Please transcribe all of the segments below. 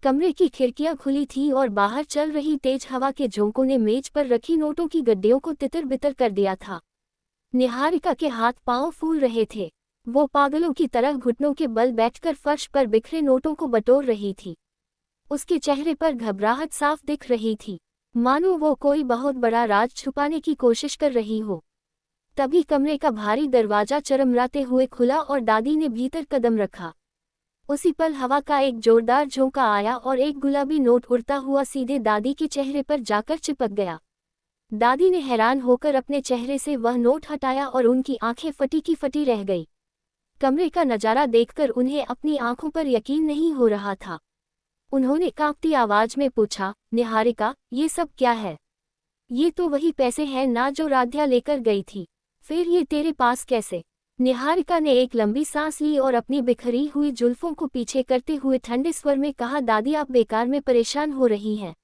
कमरे की खिड़कियां खुली थीं और बाहर चल रही तेज हवा के झोंकों ने मेज पर रखी नोटों की गड्डियों को तितर-बितर कर दिया था। निहारिका के हाथ पांव फूल रहे थे। वो पागलों की तरह घुटनों के बल बैठकर फर्श पर बिखरे नोटों को बटोर रही थी। उसके चेहरे पर घबराहट साफ दिख रही थी, मानो वो कोई बहुत बड़ा राज छुपाने की कोशिश कर रही हो। तभी कमरे का भारी दरवाजा चरमराते हुए खुला और दादी ने भीतर कदम रखा। उसी पल हवा का एक जोरदार झोंका आया और एक गुलाबी नोट उड़ता हुआ सीधे दादी के चेहरे पर जाकर चिपक गया। दादी ने हैरान होकर अपने चेहरे से वह नोट हटाया और उनकी आंखें फटी की फटी रह गई। कमरे का नजारा देखकर उन्हें अपनी आंखों पर यकीन नहीं हो रहा था। उन्होंने कांपती आवाज में पूछा, निहारिका, ये सब क्या है? ये तो वही पैसे हैं ना जो राध्या लेकर गई थी। फिर ये तेरे पास कैसे? निहारिका ने एक लंबी सांस ली और अपनी बिखरी हुई जुल्फों को पीछे करते हुए ठंडे स्वर में कहा, दादी आप बेकार में परेशान हो रही हैं।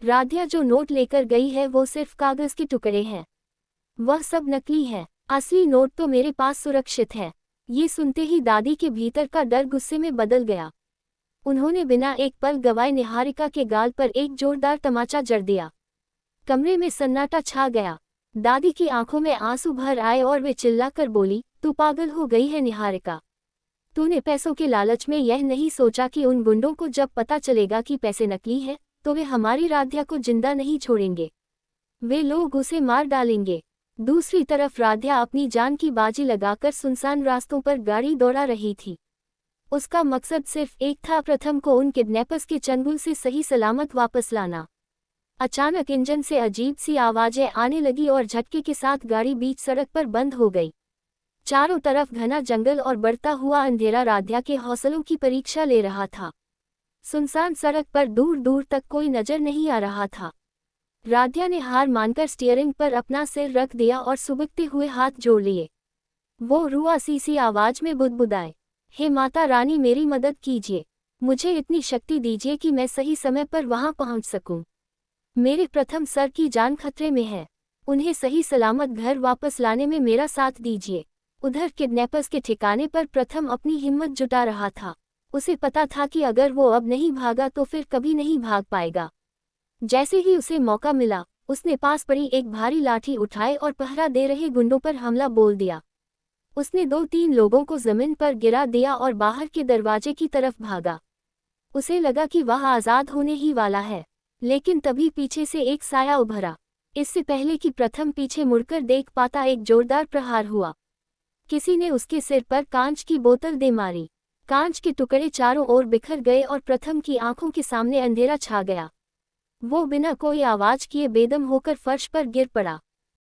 राध्या जो नोट लेकर गई है वो सिर्फ कागज के टुकड़े हैं। वह सब नकली है। असली नोट तो मेरे पास सुरक्षित है। ये सुनते ही दादी के भीतर का डर गुस्से में बदल गया। उन्होंने बिना एक पल गवाए निहारिका के गाल पर एक जोरदार तमाचा जड़ दिया। कमरे में सन्नाटा छा गया। दादी की आंखों में आंसू भर आए और वे चिल्लाकर बोली, तू पागल हो गई है निहारिका। तूने पैसों के लालच में यह नहीं सोचा कि उन गुंडों को जब पता चलेगा कि पैसे नकली हैं, तो वे हमारी राध्या को जिंदा नहीं छोड़ेंगे। वे लोग उसे मार डालेंगे। दूसरी तरफ राध्या अपनी जान की बाजी लगाकर सुनसान रास्तों पर गाड़ी दौड़ा रही थी। उसका मकसद सिर्फ एक था, प्रथम को उन किडनैपर्स के चंगुल से सही सलामत वापस लाना। अचानक इंजन से अजीब सी आवाजें आने लगी और झटके के साथ गाड़ी बीच सड़क पर बंद हो गई। चारों तरफ घना जंगल और बढ़ता हुआ अंधेरा राध्या के हौसलों की परीक्षा ले रहा था। सुनसान सड़क पर दूर दूर तक कोई नजर नहीं आ रहा था। राध्या ने हार मानकर स्टीयरिंग पर अपना सिर रख दिया और सुबकते हुए हाथ जोड़ लिए। वो रुआसी सी आवाज में बुदबुदाए, हे माता रानी, मेरी मदद कीजिए। मुझे इतनी शक्ति दीजिए कि मैं सही समय पर वहां पहुंच सकूं। मेरे प्रथम सर की जान खतरे में है। उन्हें सही सलामत घर वापस लाने में मेरा साथ दीजिए। उधर किडनैपर्स के ठिकाने पर प्रथम अपनी हिम्मत जुटा रहा था। उसे पता था कि अगर वो अब नहीं भागा तो फिर कभी नहीं भाग पाएगा। जैसे ही उसे मौका मिला, उसने पास पड़ी एक भारी लाठी उठाई और पहरा दे रहे गुंडों पर हमला बोल दिया। उसने 2-3 लोगों को जमीन पर गिरा दिया और बाहर के दरवाजे की तरफ भागा। उसे लगा कि वह आज़ाद होने ही वाला है, लेकिन तभी पीछे से एक साया उभरा। इससे पहले कि प्रथम पीछे मुड़कर देख पाता, एक जोरदार प्रहार हुआ। किसी ने उसके सिर पर कांच की बोतल दे मारी। कांच के टुकड़े चारों ओर बिखर गए और प्रथम की आंखों के सामने अंधेरा छा गया। वो बिना कोई आवाज किए बेदम होकर फर्श पर गिर पड़ा।